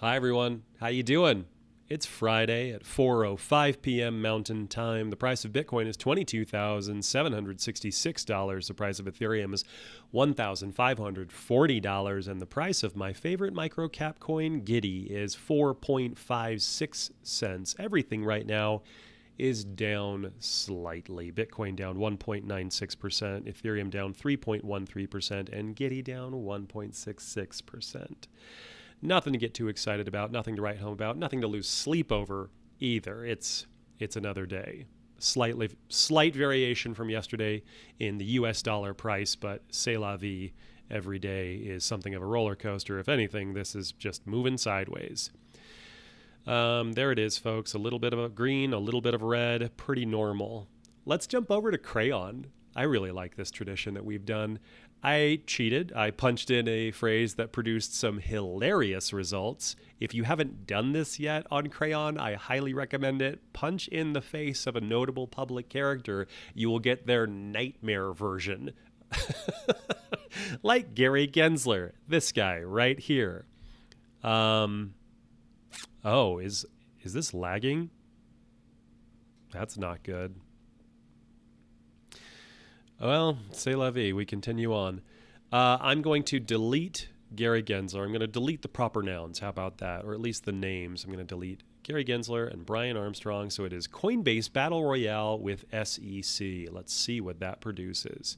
Hi everyone, how you doing? It's Friday at 4:05 p.m. Mountain Time. The price of Bitcoin is $22,766. The price of Ethereum is $1,540, and the price of my favorite microcap coin, Giddy, is 4.56 cents. Everything right now is down slightly. Bitcoin down 1.96%, Ethereum down 3.13%, and Giddy down 1.66%. Nothing to get too excited about, nothing to write home about, nothing to lose sleep over either. It's another day. Slight variation from yesterday in the US dollar price, but c'est la vie. Every day is something of a roller coaster. If anything, this is just moving sideways. There it is, folks. A little bit of a green, a little bit of red, pretty normal. Let's jump over to Crayon. I really like this tradition that we've done. I cheated. I punched in a phrase that produced some hilarious results. If you haven't done this yet on Crayon, I highly recommend it. Punch in the face of a notable public character. You will get their nightmare version. Like Gary Gensler, this guy right here. Oh, is this lagging? That's not good. Well, c'est la vie. We continue on. I'm going to delete Gary Gensler. I'm going to delete the proper nouns. How about that? Or at least the names. I'm going to delete Gary Gensler and Brian Armstrong. So it is Coinbase Battle Royale with SEC. Let's see what that produces.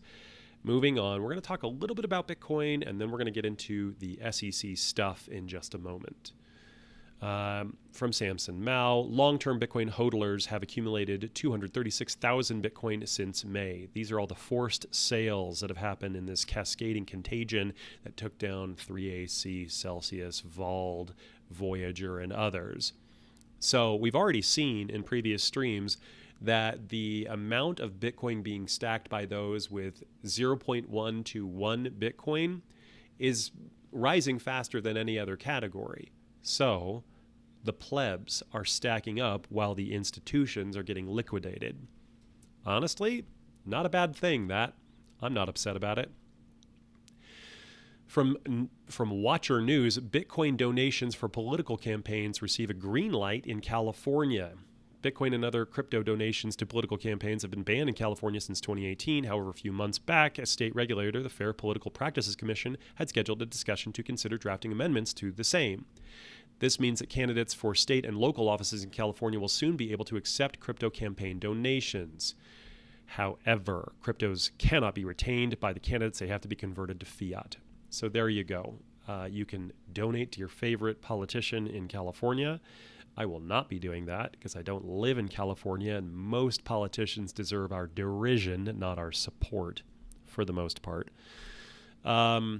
Moving on, we're going to talk a little bit about Bitcoin, and then we're going to get into the SEC stuff in just a moment. From Samson Mao, long-term Bitcoin hodlers have accumulated 236,000 Bitcoin since May. These are all the forced sales that have happened in this cascading contagion that took down 3AC, Celsius, Vald, Voyager, and others. So we've already seen in previous streams that the amount of Bitcoin being stacked by those with 0.1 to 1 Bitcoin is rising faster than any other category. So the plebs are stacking up while the institutions are getting liquidated. Honestly, not a bad thing, that. I'm not upset about it. From Watcher News, Bitcoin donations for political campaigns receive a green light in California. Bitcoin and other crypto donations to political campaigns have been banned in California since 2018. However, a few months back, a state regulator, the Fair Political Practices Commission, had scheduled a discussion to consider drafting amendments to the same. This means that candidates for state and local offices in California will soon be able to accept crypto campaign donations. However, cryptos cannot be retained by the candidates. They have to be converted to fiat. So there you go. You can donate to your favorite politician in California. I will not be doing that because I don't live in California, and most politicians deserve our derision, not our support, for the most part. But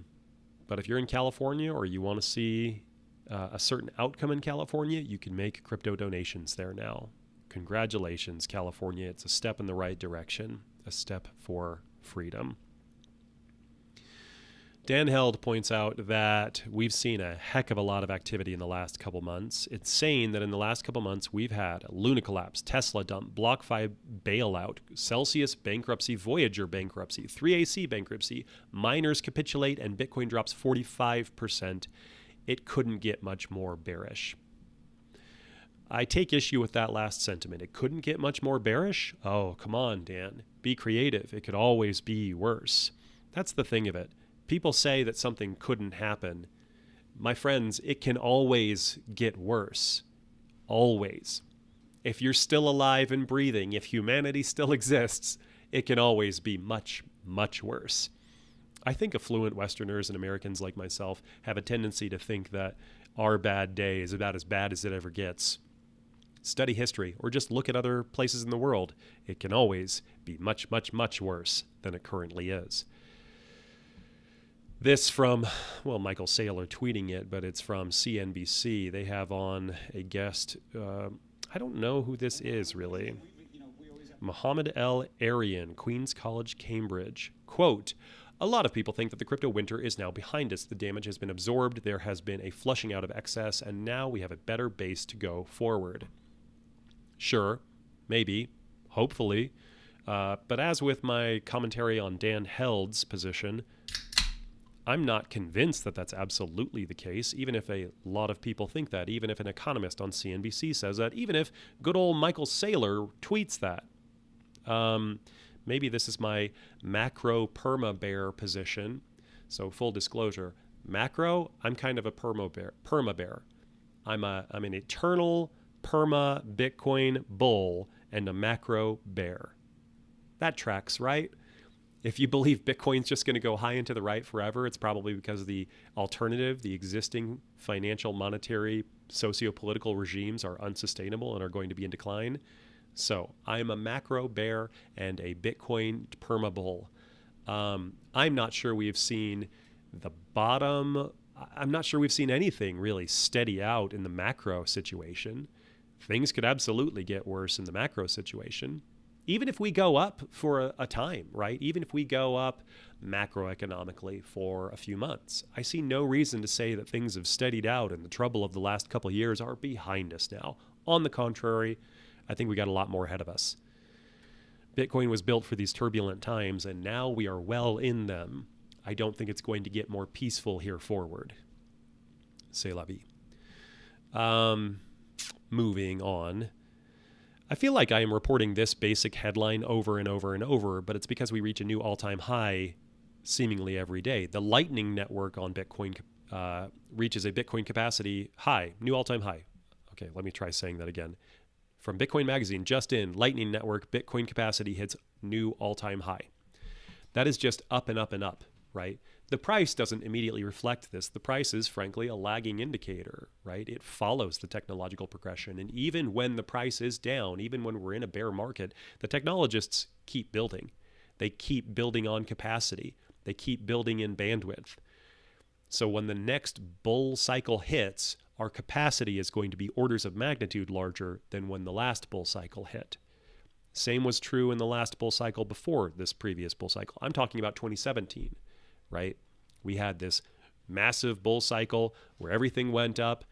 if you're in California or you want to see a certain outcome in California, you can make crypto donations there now. Congratulations, California. It's a step in the right direction, a step for freedom. Dan Held points out that we've seen a heck of a lot of activity in the last couple months. It's saying that in the last couple months, we've had Luna collapse, Tesla dump, BlockFi bailout, Celsius bankruptcy, Voyager bankruptcy, 3AC bankruptcy, miners capitulate, and Bitcoin drops 45%. It couldn't get much more bearish. I take issue with that last sentiment. It couldn't get much more bearish? Oh, come on, Dan. Be creative. It could always be worse. That's the thing of it. People say that something couldn't happen. My friends, it can always get worse. Always. If you're still alive and breathing, if humanity still exists, it can always be much, much worse. I think affluent Westerners and Americans like myself have a tendency to think that our bad day is about as bad as it ever gets. Study history, or just look at other places in the world. It can always be much, much, much worse than it currently is. This from, well, Michael Saylor tweeting it, but it's from CNBC. They have on a guest, I don't know who this is really. Mohammed El Arian, Queen's College, Cambridge. Quote, "A lot of people think that the crypto winter is now behind us. The damage has been absorbed. There has been a flushing out of excess, and now we have a better base to go forward." Sure, maybe, hopefully. But as with my commentary on Dan Held's position, I'm not convinced that that's absolutely the case, even if a lot of people think that, even if an economist on CNBC says that, even if good old Michael Saylor tweets that. Maybe this is my macro perma-bear position. So full disclosure, macro, I'm kind of a perma-bear. I'm an eternal perma Bitcoin bull and a macro bear. That tracks, right? If you believe Bitcoin's just going to go high and to the right forever, it's probably because the alternative, the existing financial, monetary, socio-political regimes are unsustainable and are going to be in decline. So I am a macro bear and a Bitcoin perma bull. I'm not sure we've seen the bottom. I'm not sure we've seen anything really steady out in the macro situation. Things could absolutely get worse in the macro situation. Even if we go up for a time, right? Even if we go up macroeconomically for a few months, I see no reason to say that things have steadied out and the trouble of the last couple of years are behind us now. On the contrary, I think we got a lot more ahead of us. Bitcoin was built for these turbulent times, and now we are well in them. I don't think it's going to get more peaceful here forward. C'est la vie. Moving on. I feel like I am reporting this basic headline over and over and over, but it's because we reach a new all-time high seemingly every day. The Lightning Network on Bitcoin reaches a Bitcoin capacity high, new all-time high. Okay, let me try saying that again. From Bitcoin Magazine, just in, Lightning Network, Bitcoin capacity hits new all-time high. That is just up and up and up, right? The price doesn't immediately reflect this. The price is, frankly, a lagging indicator, right? It follows the technological progression. And even when the price is down, even when we're in a bear market, the technologists keep building. They keep building on capacity. They keep building in bandwidth. So when the next bull cycle hits, our capacity is going to be orders of magnitude larger than when the last bull cycle hit. Same was true in the last bull cycle before this previous bull cycle. I'm talking about 2017, right? We had this massive bull cycle where everything went up.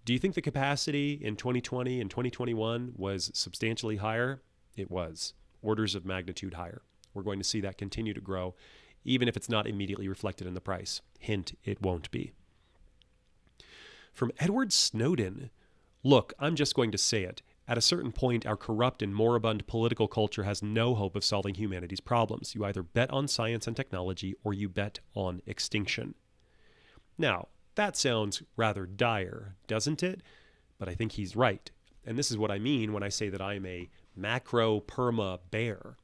Do you think the capacity in 2020 and 2021 was substantially higher? It was. Orders of magnitude higher. We're going to see that continue to grow, even if it's not immediately reflected in the price. Hint, it won't be. From Edward Snowden, look, I'm just going to say it. At a certain point, our corrupt and moribund political culture has no hope of solving humanity's problems. You either bet on science and technology or you bet on extinction. Now, that sounds rather dire, doesn't it? But I think he's right. And this is what I mean when I say that I'm a macro perma bear.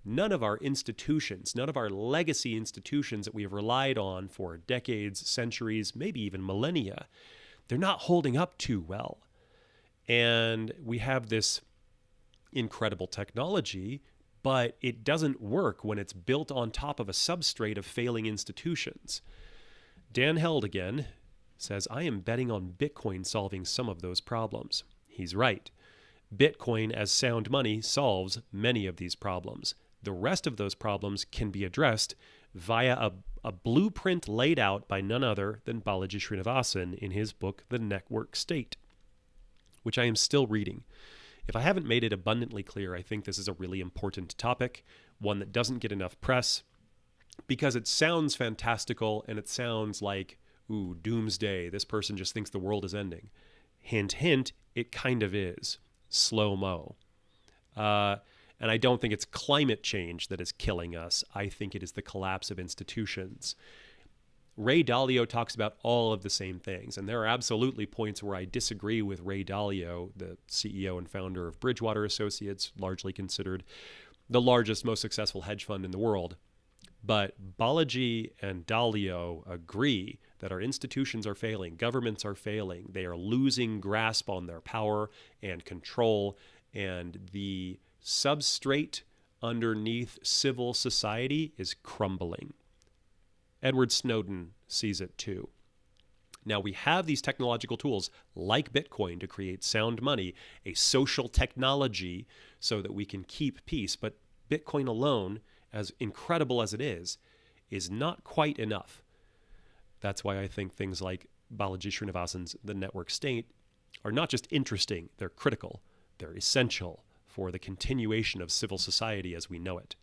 None of our institutions, none of our legacy institutions that we have relied on for decades, centuries, maybe even millennia, they're not holding up too well. And we have this incredible technology, but it doesn't work when it's built on top of a substrate of failing institutions. Dan Held again says, I am betting on Bitcoin solving some of those problems. He's right. Bitcoin as sound money solves many of these problems. The rest of those problems can be addressed via a blueprint laid out by none other than Balaji Srinivasan in his book, The Network State, which I am still reading. If I haven't made it abundantly clear, I think this is a really important topic, one that doesn't get enough press, because it sounds fantastical and it sounds like, ooh, doomsday, this person just thinks the world is ending. Hint, hint, it kind of is. Slow-mo. And I don't think it's climate change that is killing us. I think it is the collapse of institutions. Ray Dalio talks about all of the same things, and there are absolutely points where I disagree with Ray Dalio, the CEO and founder of Bridgewater Associates, largely considered the largest, most successful hedge fund in the world. But Balaji and Dalio agree that our institutions are failing, governments are failing, they are losing grasp on their power and control, and the substrate underneath civil society is crumbling. Edward Snowden sees it too. Now, we have these technological tools like Bitcoin to create sound money, a social technology so that we can keep peace. But Bitcoin alone, as incredible as it is not quite enough. That's why I think things like Balaji Srinivasan's The Network State are not just interesting, they're critical, they're essential for the continuation of civil society as we know it.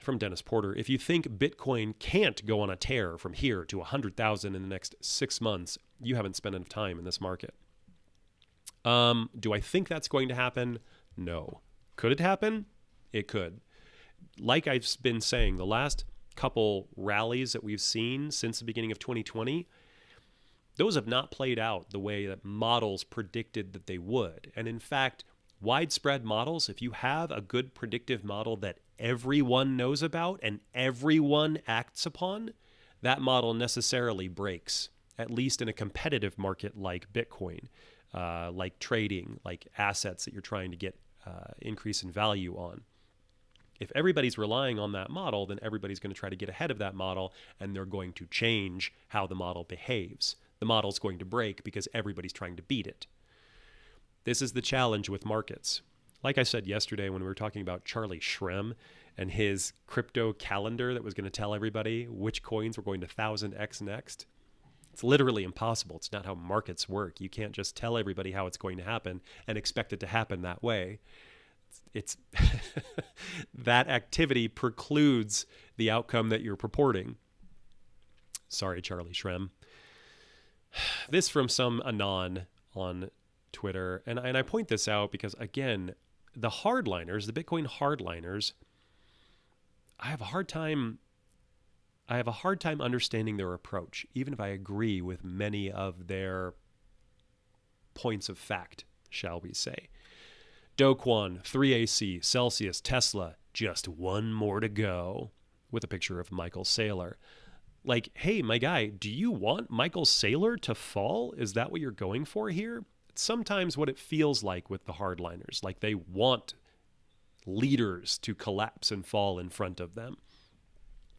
from Dennis Porter, if you think Bitcoin can't go on a tear from here to 100,000 in the next 6 months, you haven't spent enough time in this market. Do I think that's going to happen? No. Could it happen? It could. Like I've been saying, the last couple rallies that we've seen since the beginning of 2020, those have not played out the way that models predicted that they would. And in fact, widespread models, if you have a good predictive model that everyone knows about and everyone acts upon, that model necessarily breaks, at least in a competitive market like Bitcoin, like trading, like assets that you're trying to get increase in value on. If everybody's relying on that model, then everybody's going to try to get ahead of that model, and they're going to change how the model behaves. The model's going to break because everybody's trying to beat it. This is the challenge with markets. Like I said yesterday when we were talking about Charlie Shrem and his crypto calendar that was going to tell everybody which coins were going to 1000x next, it's literally impossible. It's not how markets work. You can't just tell everybody how it's going to happen and expect it to happen that way. It's that activity precludes the outcome that you're purporting. Sorry, Charlie Shrem. This from some anon on Twitter, and I point this out because, again, the hardliners, the Bitcoin hardliners, I have a hard time understanding their approach, even if I agree with many of their points of fact, shall we say. Do Kwon, 3AC, Celsius, Tesla, just one more to go, with a picture of Michael Saylor. Like, hey, my guy, do you want Michael Saylor to fall? Is that what you're going for here? It's sometimes what it feels like with the hardliners, like they want leaders to collapse and fall in front of them.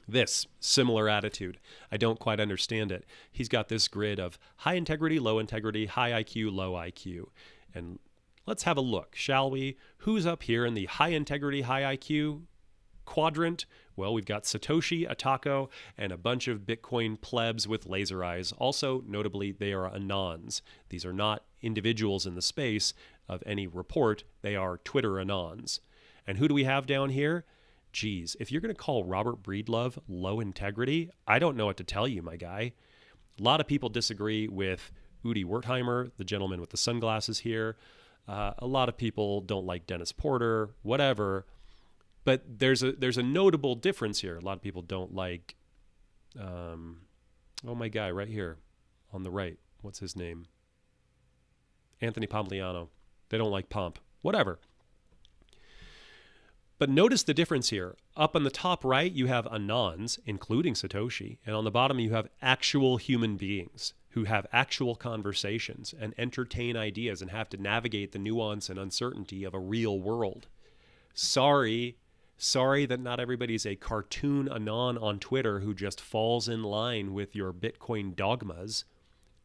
This similar attitude, I don't quite understand it. He's got this grid of high integrity, low integrity, high IQ, low IQ. And let's have a look, shall we? Who's up here in the high integrity, high IQ quadrant? Well, we've got Satoshi, Atako, and a bunch of Bitcoin plebs with laser eyes. Also, notably, they are anons. These are not individuals in the space of any report. They are Twitter anons. And who do we have down here? Geez, if you're going to call Robert Breedlove low integrity, I don't know what to tell you, my guy. A lot of people disagree with Udi Wertheimer, the gentleman with the sunglasses here. A lot of people don't like Dennis Porter, whatever. But there's a notable difference here. A lot of people don't like, my guy right here on the right. What's his name? Anthony Pompliano. They don't like Pomp. Whatever. But notice the difference here. Up on the top right, you have anons, including Satoshi. And on the bottom, you have actual human beings who have actual conversations and entertain ideas and have to navigate the nuance and uncertainty of a real world. Sorry that not everybody's a cartoon anon on Twitter who just falls in line with your Bitcoin dogmas.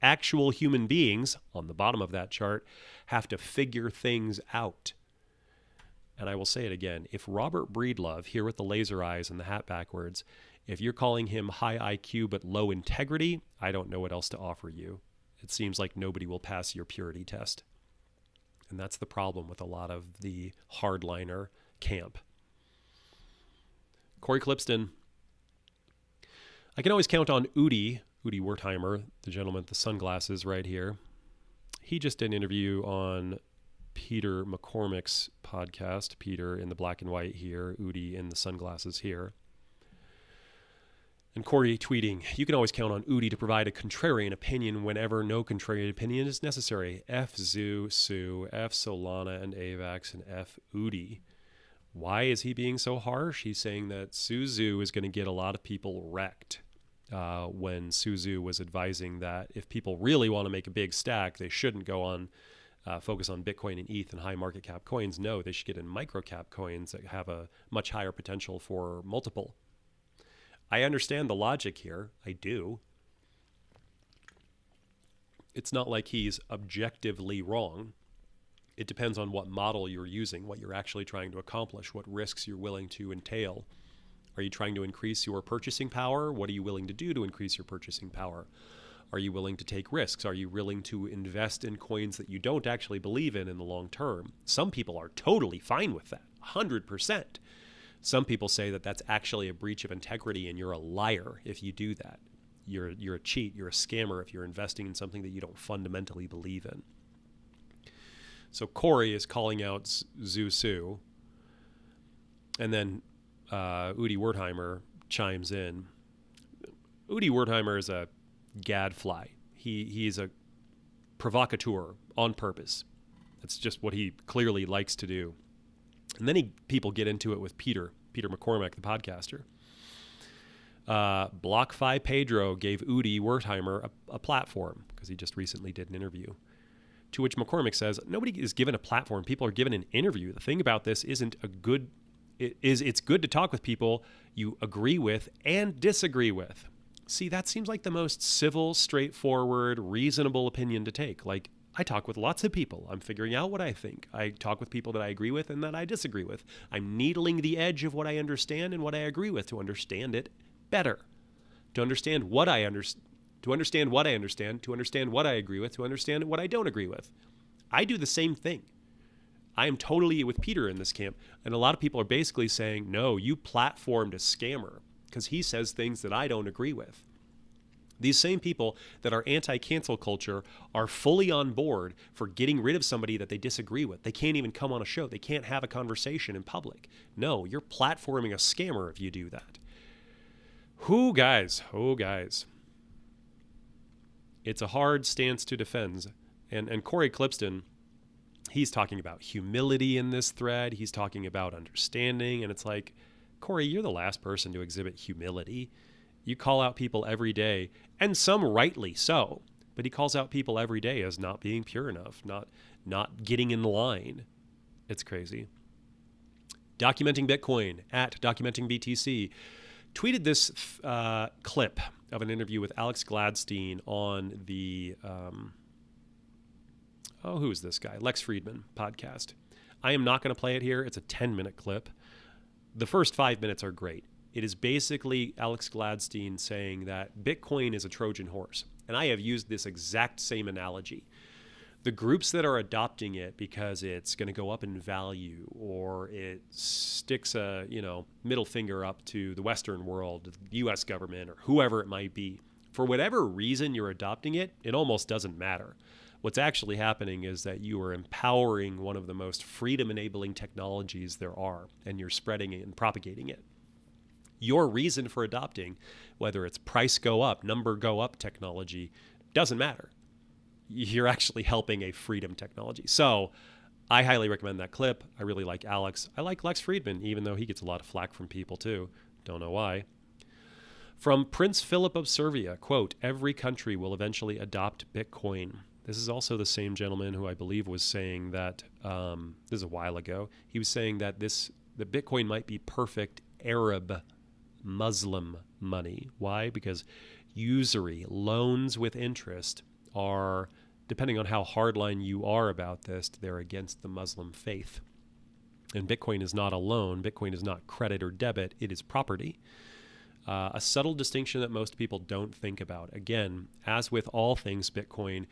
Actual human beings, on the bottom of that chart, have to figure things out. And I will say it again, if Robert Breedlove, here with the laser eyes and the hat backwards, if you're calling him high IQ but low integrity, I don't know what else to offer you. It seems like nobody will pass your purity test. And that's the problem with a lot of the hardliner camp. Corey Clipston. I can always count on Udi Wertheimer, the gentleman with the sunglasses right here. He just did an interview on Peter McCormick's podcast, Peter in the black and white here, Udi in the sunglasses here. And Corey tweeting, you can always count on Udi to provide a contrarian opinion whenever no contrarian opinion is necessary. F Zoo, Sue, F Solana and AVAX, and F Udi. Why is he being so harsh? He's saying that Suzu is going to get a lot of people wrecked when Suzu was advising that if people really want to make a big stack, they shouldn't go on focus on Bitcoin and ETH and high market cap coins. No, they should get in micro cap coins that have a much higher potential for multiple. I understand the logic here. I do. It's not like he's objectively wrong. It depends on what model you're using, what you're actually trying to accomplish, what risks you're willing to entail. Are you trying to increase your purchasing power? What are you willing to do to increase your purchasing power? Are you willing to take risks? Are you willing to invest in coins that you don't actually believe in the long term? Some people are totally fine with that, 100%. Some people say that that's actually a breach of integrity and you're a liar if you do that. You're a cheat, you're a scammer if you're investing in something that you don't fundamentally believe in. So Corey is calling out Zhu Su, and then Udi Wertheimer chimes in. Udi Wertheimer is a gadfly. He's a provocateur on purpose. That's just what he clearly likes to do. And then people get into it with Peter McCormack, the podcaster. BlockFi Pedro gave Udi Wertheimer a platform because he just recently did an interview. To which McCormack says, nobody is given a platform. People are given an interview. The thing about this it's good to talk with people you agree with and disagree with. See, that seems like the most civil, straightforward, reasonable opinion to take. Like, I talk with lots of people. I'm figuring out what I think. I talk with people that I agree with and that I disagree with. I'm needling the edge of what I understand and what I agree with to understand it better. To understand what I understand, to understand what I understand, to understand what I agree with, to understand what I don't agree with. I do the same thing. I am totally with Peter in this camp. And a lot of people are basically saying, no, you platformed a scammer because he says things that I don't agree with. These same people that are anti-cancel culture are fully on board for getting rid of somebody that they disagree with. They can't even come on a show. They can't have a conversation in public. No, you're platforming a scammer if you do that. Oh, guys. It's a hard stance to defend. And Corey Clipston, he's talking about humility in this thread. He's talking about understanding. And it's like, Corey, you're the last person to exhibit humility. You call out people every day, and some rightly so, but he calls out people every day as not being pure enough, not getting in line. It's crazy. Documenting Bitcoin at DocumentingBTC tweeted this clip of an interview with Alex Gladstein on the, who is this guy? Lex Fridman podcast. I am not going to play it here. It's a 10-minute clip. The first 5 minutes are great. It is basically Alex Gladstein saying that Bitcoin is a Trojan horse. And I have used this exact same analogy. The groups that are adopting it because it's going to go up in value, or it sticks a middle finger up to the Western world, the U.S. government, or whoever it might be, for whatever reason you're adopting it, it almost doesn't matter. What's actually happening is that you are empowering one of the most freedom-enabling technologies there are, and you're spreading it and propagating it. Your reason for adopting, whether it's price go up, number go up technology, doesn't matter. You're actually helping a freedom technology. So I highly recommend that clip. I really like Alex. I like Lex Fridman, even though he gets a lot of flack from people too. Don't know why. From Prince Philip of Serbia, quote, every country will eventually adopt Bitcoin. This is also the same gentleman who I believe was saying that, this is a while ago, he was saying that the Bitcoin might be perfect Arab Muslim money. Why? Because usury, loans with interest, are, depending on how hardline you are about this, they're against the Muslim faith. And Bitcoin is not a loan. Bitcoin is not credit or debit. It is property. A subtle distinction that most people don't think about. Again, as with all things Bitcoin,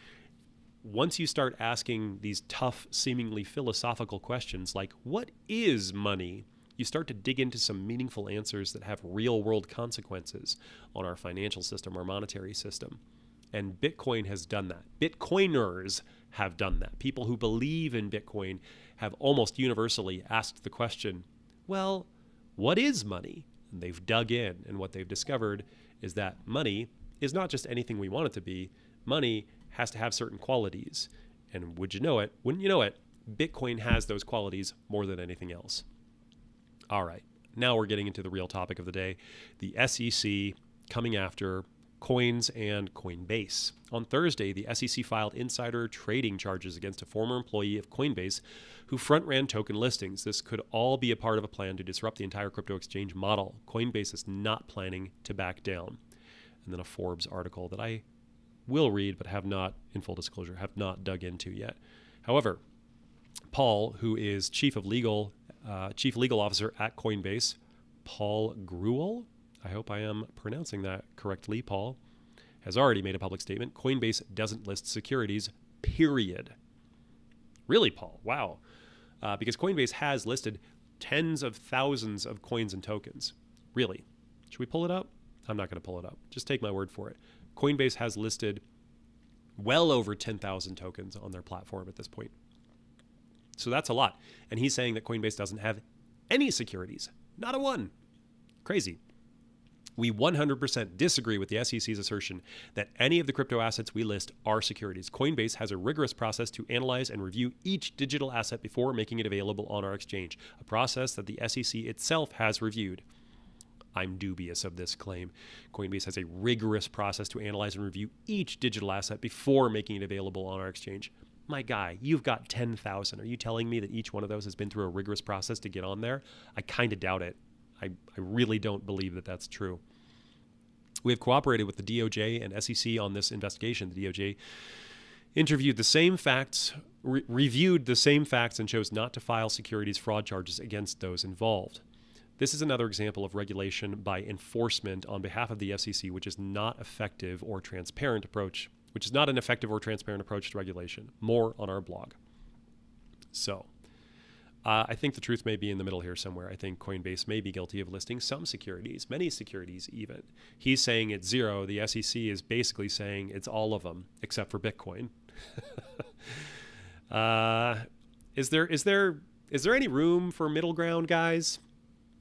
once you start asking these tough, seemingly philosophical questions like, what is money? You start to dig into some meaningful answers that have real-world consequences on our financial system, our monetary system. And Bitcoin has done that. Bitcoiners have done that. People who believe in Bitcoin have almost universally asked the question, well, what is money? And they've dug in, and what they've discovered is that money is not just anything we want it to be. Money has to have certain qualities. And would you know it? Wouldn't you know it? Bitcoin has those qualities more than anything else. All right, now we're getting into the real topic of the day, the SEC coming after coins and Coinbase. On Thursday, the SEC filed insider trading charges against a former employee of Coinbase who front-ran token listings. This could all be a part of a plan to disrupt the entire crypto exchange model. Coinbase is not planning to back down. And then a Forbes article that I will read, but have not, in full disclosure, have not dug into yet. However, Paul, who is chief legal officer at Coinbase, Paul Grewal, I hope I am pronouncing that correctly, Paul, has already made a public statement. Coinbase doesn't list securities, period. Really, Paul? Wow. Because Coinbase has listed tens of thousands of coins and tokens. Really? Should we pull it up? I'm not going to pull it up. Just take my word for it. Coinbase has listed well over 10,000 tokens on their platform at this point. So that's a lot. And he's saying that Coinbase doesn't have any securities. Not a one. Crazy. We 100% disagree with the SEC's assertion that any of the crypto assets we list are securities. Coinbase has a rigorous process to analyze and review each digital asset before making it available on our exchange, a process that the SEC itself has reviewed. I'm dubious of this claim. Coinbase has a rigorous process to analyze and review each digital asset before making it available on our exchange. My guy, you've got 10,000. Are you telling me that each one of those has been through a rigorous process to get on there? I kind of doubt it. I really don't believe that that's true. We have cooperated with the DOJ and SEC on this investigation. The DOJ interviewed the same facts, reviewed the same facts, and chose not to file securities fraud charges against those involved. This is another example of regulation by enforcement on behalf of the SEC, which is not effective or transparent approach, which is not an effective or transparent approach to regulation. More on our blog. So, I think the truth may be in the middle here somewhere. I think Coinbase may be guilty of listing some securities, many securities even. He's saying it's zero. The SEC is basically saying it's all of them except for Bitcoin. Is there any room for middle ground, guys?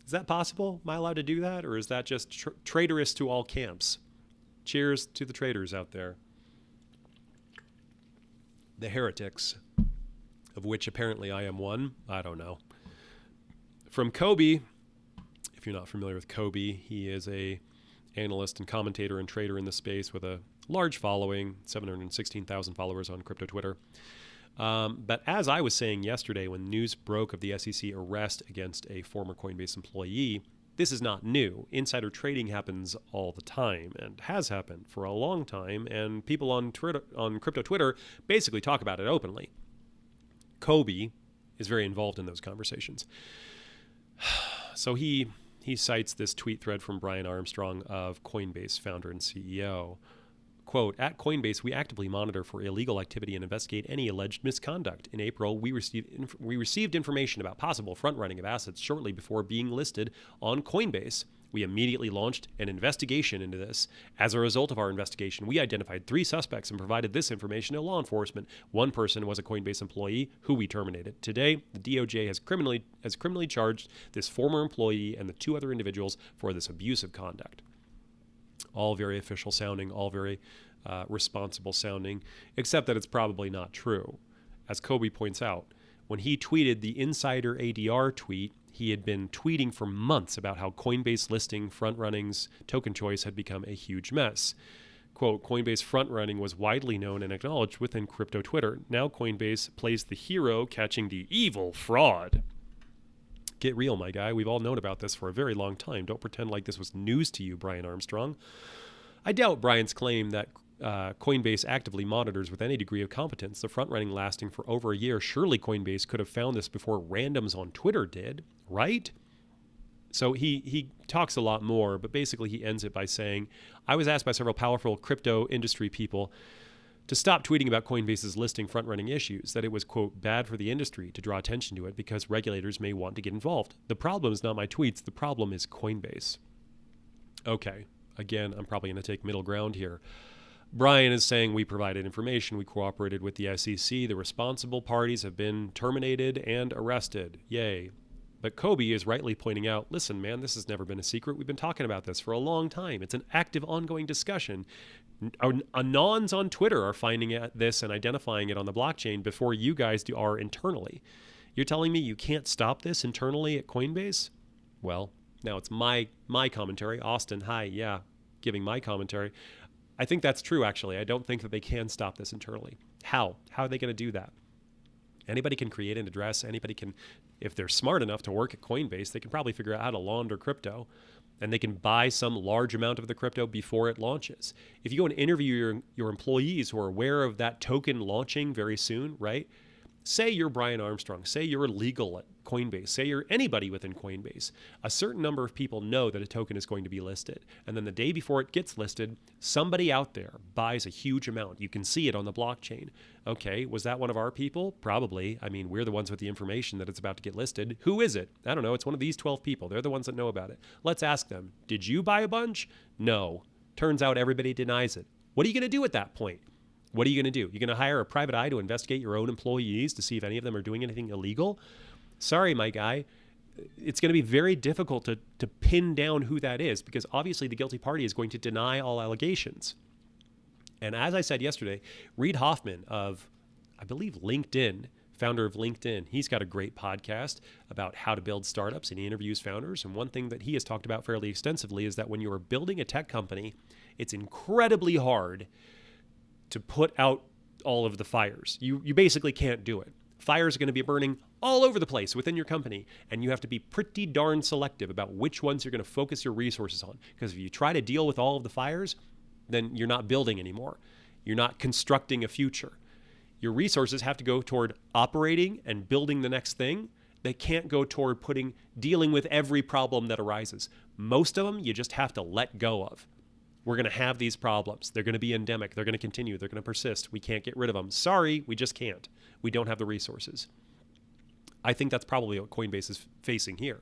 Is that possible? Am I allowed to do that? Or is that just traitorous to all camps? Cheers to the traitors out there. The heretics, of which apparently I am one. I don't know. From Kobe, if you're not familiar with Kobe, he is a analyst and commentator and trader in the space with a large following, 716,000 followers on crypto Twitter. But as I was saying yesterday when news broke of the SEC arrest against a former Coinbase employee, this is not new. Insider trading happens all the time and has happened for a long time, and people on crypto Twitter basically talk about it openly. Kobe is very involved in those conversations. So he cites this tweet thread from Brian Armstrong of Coinbase founder and CEO. Quote, at Coinbase, we actively monitor for illegal activity and investigate any alleged misconduct. In April, we received information about possible front-running of assets shortly before being listed on Coinbase. We immediately launched an investigation into this. As a result of our investigation, we identified 3 suspects and provided this information to law enforcement. One person was a Coinbase employee who we terminated. Today, the DOJ has criminally charged this former employee and the 2 other individuals for this abusive conduct. All very official sounding, all very responsible sounding, except that it's probably not true. As Kobe points out, when he tweeted the insider ADR tweet, he had been tweeting for months about how Coinbase listing front-running's token choice had become a huge mess. Quote, Coinbase front-running was widely known and acknowledged within crypto Twitter. Now Coinbase plays the hero catching the evil fraud. Get real, my guy. We've all known about this for a very long time. Don't pretend like this was news to you, Brian Armstrong. I doubt Brian's claim that Coinbase actively monitors with any degree of competence. The front-running lasting for over a year. Surely Coinbase could have found this before randoms on Twitter did, right? So he talks a lot more, but basically he ends it by saying, I was asked by several powerful crypto industry people to stop tweeting about Coinbase's listing front-running issues, that it was, quote, bad for the industry to draw attention to it because regulators may want to get involved. The problem is not my tweets. The problem is Coinbase. Okay, again, I'm probably going to take middle ground here. Brian is saying we provided information, we cooperated with the SEC, the responsible parties have been terminated and arrested. Yay. But Kobe is rightly pointing out, listen, man, this has never been a secret. We've been talking about this for a long time. It's an active, ongoing discussion. Anons on Twitter are finding this and identifying it on the blockchain before you guys are internally. You're telling me you can't stop this internally at Coinbase? Well, now it's my commentary. Austin, hi, yeah, giving my commentary. I think that's true, actually. I don't think that they can stop this internally. How? How are they going to do that? Anybody can create an address. Anybody can, if they're smart enough to work at Coinbase, they can probably figure out how to launder crypto, and they can buy some large amount of the crypto before it launches. If you go and interview your employees who are aware of that token launching very soon, right? Say you're Brian Armstrong. Say you're legal at Coinbase. Say you're anybody within Coinbase. A certain number of people know that a token is going to be listed. And then the day before it gets listed, somebody out there buys a huge amount. You can see it on the blockchain. Okay, was that one of our people? Probably. I mean, we're the ones with the information that it's about to get listed. Who is it? I don't know. It's one of these 12 people. They're the ones that know about it. Let's ask them. Did you buy a bunch? No. Turns out everybody denies it. What are you going to do at that point? What are you going to do? You're going to hire a private eye to investigate your own employees to see if any of them are doing anything illegal? Sorry, my guy. It's going to be very difficult to pin down who that is, because obviously the guilty party is going to deny all allegations. And as I said yesterday, Reid Hoffman of, I believe, LinkedIn, founder of LinkedIn, he's got a great podcast about how to build startups, and he interviews founders. And one thing that he has talked about fairly extensively is that when you are building a tech company, it's incredibly hard to put out all of the fires. You basically can't do it. Fires are going to be burning all over the place within your company, and you have to be pretty darn selective about which ones you're going to focus your resources on. Because if you try to deal with all of the fires, then you're not building anymore. You're not constructing a future. Your resources have to go toward operating and building the next thing. They can't go toward dealing with every problem that arises. Most of them you just have to let go of. We're going to have these problems. They're going to be endemic. They're going to continue. They're going to persist. We can't get rid of them. Sorry, we just can't. We don't have the resources. I think that's probably what Coinbase is facing here.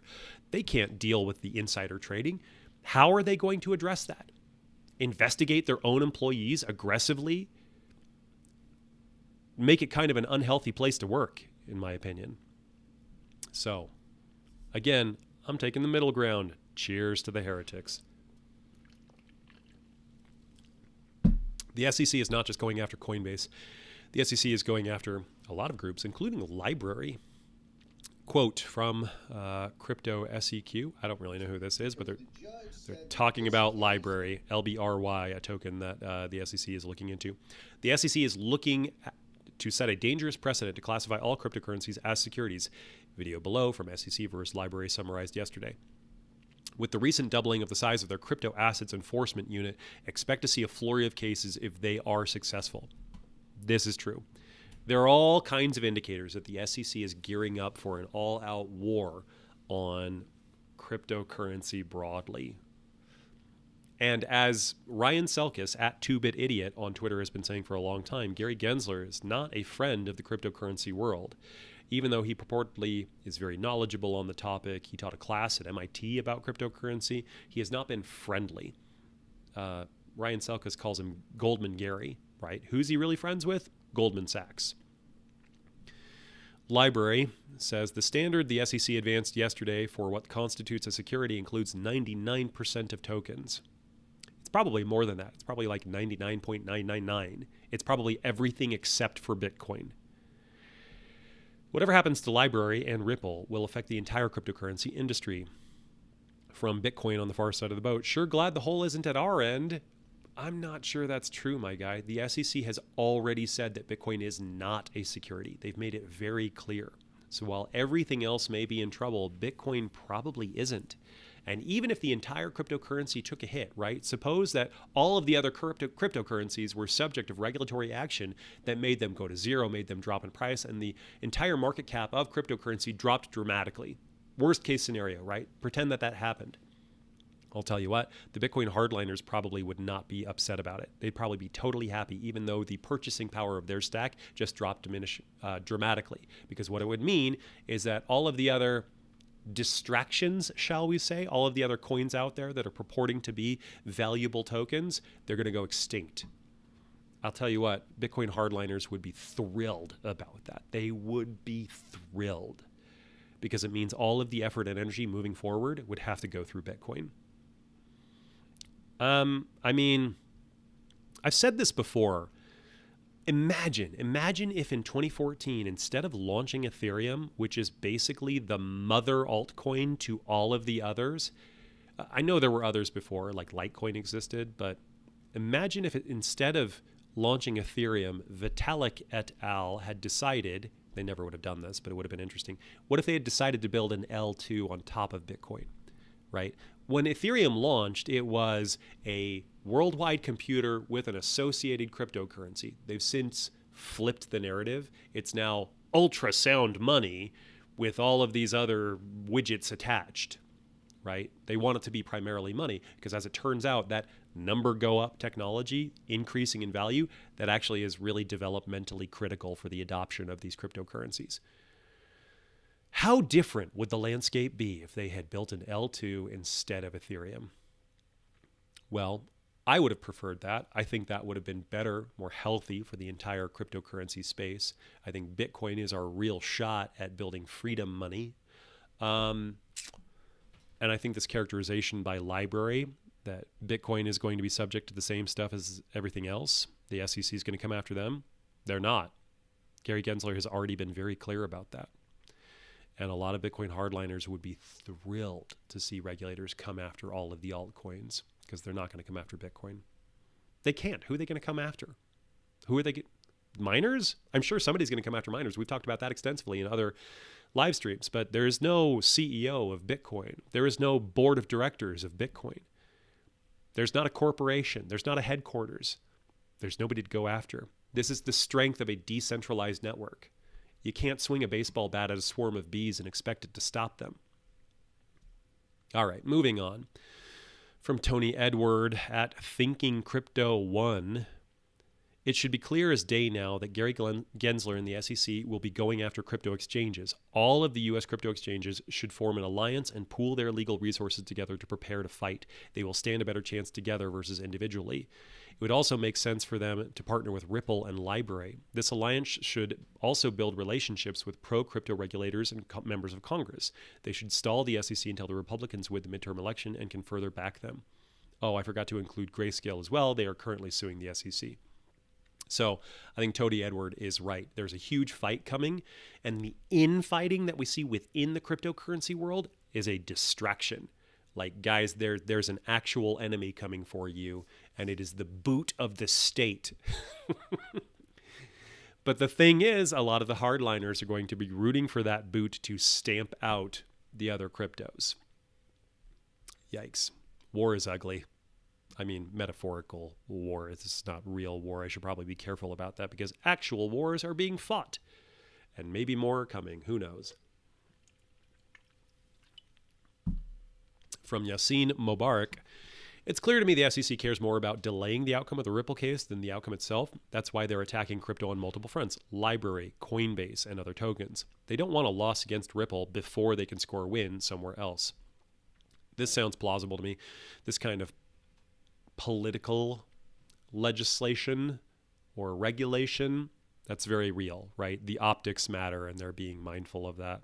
They can't deal with the insider trading. How are they going to address that? Investigate their own employees aggressively? Make it kind of an unhealthy place to work, in my opinion. So, again, I'm taking the middle ground. Cheers to the heretics. The SEC is not just going after Coinbase. The SEC is going after a lot of groups, including Library. Quote from Crypto SEQ. I don't really know who this is, but they're talking about Library, LBRY, a token that the SEC is looking into. The SEC is looking to set a dangerous precedent to classify all cryptocurrencies as securities. Video below from SEC versus Library summarized yesterday. With the recent doubling of the size of their crypto assets enforcement unit, expect to see a flurry of cases if they are successful. This is true. There are all kinds of indicators that the SEC is gearing up for an all-out war on cryptocurrency broadly. And as Ryan Selkis at 2BitIdiot on Twitter has been saying for a long time, Gary Gensler is not a friend of the cryptocurrency world. Even though he purportedly is very knowledgeable on the topic, he taught a class at MIT about cryptocurrency, he has not been friendly. Ryan Selkis calls him Goldman Gary, right? Who's he really friends with? Goldman Sachs. Library says the standard the SEC advanced yesterday for what constitutes a security includes 99% of tokens. It's probably more than that. It's probably like 99.999. It's probably everything except for Bitcoin. Whatever happens to Library and Ripple will affect the entire cryptocurrency industry. From Bitcoin on the far side of the boat, sure glad the hole isn't at our end. I'm not sure that's true, my guy. The SEC has already said that Bitcoin is not a security. They've made it very clear. So while everything else may be in trouble, Bitcoin probably isn't. And even if the entire cryptocurrency took a hit, right? Suppose that all of the other cryptocurrencies were subject of regulatory action that made them go to zero, made them drop in price, and the entire market cap of cryptocurrency dropped dramatically. Worst case scenario, right? Pretend that that happened. I'll tell you what, the Bitcoin Hardliners probably would not be upset about it. They'd probably be totally happy, even though the purchasing power of their stack just dropped dramatically. Because what it would mean is that all of the other distractions, shall we say, all of the other coins out there that are purporting to be valuable tokens, they're going to go extinct. I'll tell you what, Bitcoin Hardliners would be thrilled about that. They would be thrilled because it means all of the effort and energy moving forward would have to go through Bitcoin. I mean, I've said this before. Imagine if in 2014, instead of launching Ethereum, which is basically the mother altcoin to all of the others, I know there were others before, like Litecoin existed, but imagine if instead of launching Ethereum, Vitalik et al. Had decided, they never would have done this, but it would have been interesting. What if they had decided to build an L2 on top of Bitcoin, right? When Ethereum launched, it was a worldwide computer with an associated cryptocurrency. They've since flipped the narrative. It's now ultrasound money with all of these other widgets attached, right? They want it to be primarily money because, as it turns out, that number go up technology increasing in value, that actually is really developmentally critical for the adoption of these cryptocurrencies. How different would the landscape be if they had built an L2 instead of Ethereum? Well, I would have preferred that. I think that would have been better, more healthy for the entire cryptocurrency space. I think Bitcoin is our real shot at building freedom money. And I think this characterization by Library that Bitcoin is going to be subject to the same stuff as everything else, the SEC is going to come after them, they're not. Gary Gensler has already been very clear about that. And a lot of Bitcoin hardliners would be thrilled to see regulators come after all of the altcoins because they're not going to come after Bitcoin. They can't. Who are they going to come after? Who are they? Miners? I'm sure somebody's going to come after miners. We've talked about that extensively in other live streams, but there is no CEO of Bitcoin. There is no board of directors of Bitcoin. There's not a corporation. There's not a headquarters. There's nobody to go after. This is the strength of a decentralized network. You can't swing a baseball bat at a swarm of bees and expect it to stop them. All right, moving on. From Tony Edward at Thinking Crypto 1. It should be clear as day now that Gary Gensler and the SEC will be going after crypto exchanges. All of the U.S. crypto exchanges should form an alliance and pool their legal resources together to prepare to fight. They will stand a better chance together versus individually. It would also make sense for them to partner with Ripple and Library. This alliance should also build relationships with pro-crypto regulators and members of Congress. They should stall the SEC until the Republicans win the midterm election and can further back them. Oh, I forgot to include Grayscale as well. They are currently suing the SEC. So I think Tony Edward is right. There's a huge fight coming, and the infighting that we see within the cryptocurrency world is a distraction. Like, guys, there's an actual enemy coming for you, and it is the boot of the state. But the thing is, a lot of the hardliners are going to be rooting for that boot to stamp out the other cryptos. Yikes. War is ugly. I mean, metaphorical war. It's not real war. I should probably be careful about that because actual wars are being fought. And maybe more are coming. Who knows? From Yassine Mubarak, it's clear to me the SEC cares more about delaying the outcome of the Ripple case than the outcome itself. That's why they're attacking crypto on multiple fronts, Library, Coinbase, and other tokens. They don't want a loss against Ripple before they can score a win somewhere else. This sounds plausible to me. This kind of political legislation or regulation, that's very real, right? The optics matter, and they're being mindful of that.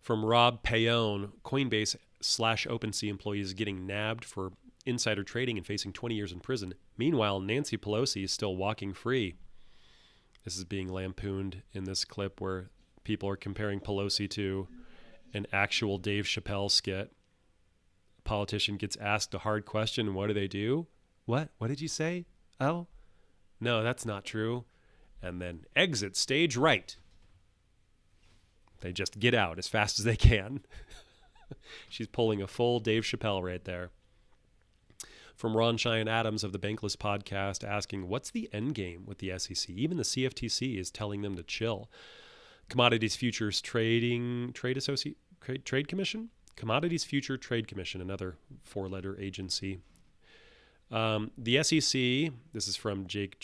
From Rob Payone, Coinbase/OpenSea employees getting nabbed for insider trading and facing 20 years in prison. Meanwhile, Nancy Pelosi is still walking free. This is being lampooned in this clip where people are comparing Pelosi to an actual Dave Chappelle skit. A politician gets asked a hard question, and what do? What? What did you say? Oh? No, that's not true. And then exit stage right. They just get out as fast as they can. She's pulling a full Dave Chappelle right there. From Ron Cheyenne Adams of the Bankless podcast asking, what's the end game with the SEC? Even the CFTC is telling them to chill. Commodities Futures Trade Commission? Commodities Future Trade Commission, another four-letter agency. The SEC, this is from Jake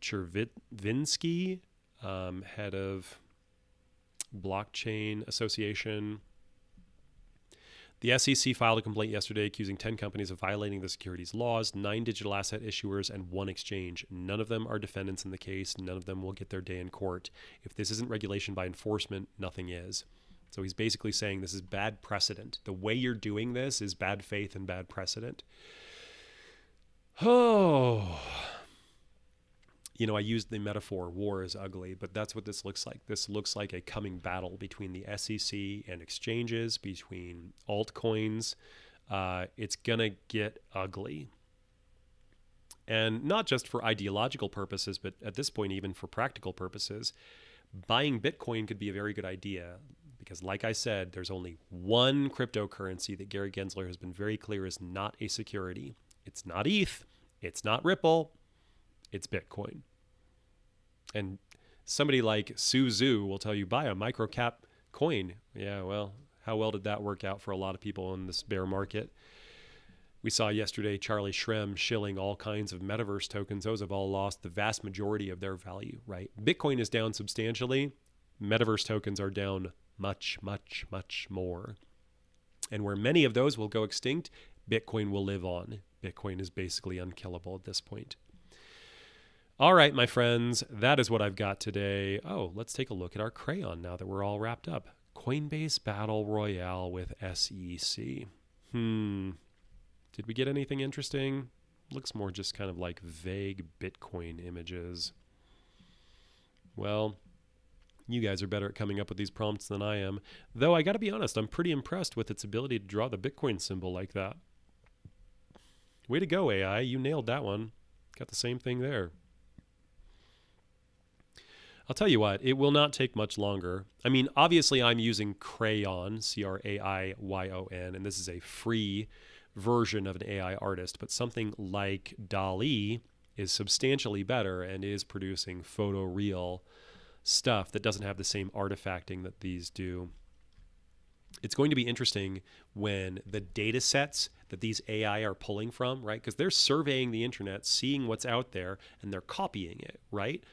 Chervinsky, head of Blockchain Association. The SEC filed a complaint yesterday accusing 10 companies of violating the securities laws, 9 digital asset issuers, and 1 exchange. None of them are defendants in the case. None of them will get their day in court. If this isn't regulation by enforcement, nothing is. So he's basically saying this is bad precedent. The way you're doing this is bad faith and bad precedent. Oh, I used the metaphor, war is ugly, but that's what this looks like. This looks like a coming battle between the SEC and exchanges, between altcoins. It's going to get ugly. And not just for ideological purposes, but at this point, even for practical purposes, buying Bitcoin could be a very good idea. Because like I said, there's only one cryptocurrency that Gary Gensler has been very clear is not a security. It's not ETH. It's not Ripple. It's Bitcoin. And somebody like Suzu will tell you, buy a microcap coin. Yeah, well, how well did that work out for a lot of people in this bear market? We saw yesterday Charlie Shrem shilling all kinds of metaverse tokens. Those have all lost the vast majority of their value, right? Bitcoin is down substantially. Metaverse tokens are down much, much, much more. And where many of those will go extinct, Bitcoin will live on. Bitcoin is basically unkillable at this point. All right, my friends, that is what I've got today. Oh, let's take a look at our crayon now that we're all wrapped up. Coinbase Battle Royale with SEC. Did we get anything interesting? Looks more just kind of like vague Bitcoin images. Well, you guys are better at coming up with these prompts than I am. Though I got to be honest, I'm pretty impressed with its ability to draw the Bitcoin symbol like that. Way to go, AI. You nailed that one. Got the same thing there. I'll tell you what, it will not take much longer. I mean, obviously I'm using Crayon, Craiyon, and this is a free version of an AI artist, but something like DALL-E is substantially better and is producing photoreal stuff that doesn't have the same artifacting that these do. It's going to be interesting when the data sets that these AI are pulling from, right? Because they're surveying the internet, seeing what's out there, and they're copying it, right?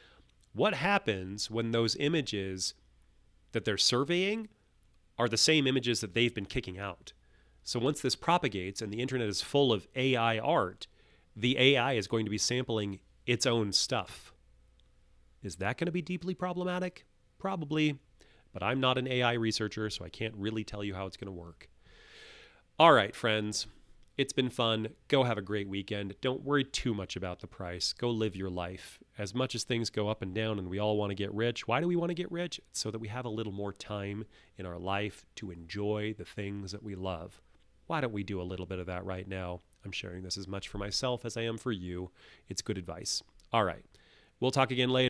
What happens when those images that they're surveying are the same images that they've been kicking out? So once this propagates and the internet is full of AI art, the AI is going to be sampling its own stuff. Is that going to be deeply problematic? Probably, but I'm not an AI researcher, so I can't really tell you how it's going to work. All right, friends, it's been fun. Go have a great weekend. Don't worry too much about the price. Go live your life. As much as things go up and down and we all want to get rich, why do we want to get rich? It's so that we have a little more time in our life to enjoy the things that we love. Why don't we do a little bit of that right now? I'm sharing this as much for myself as I am for you. It's good advice. All right. We'll talk again later.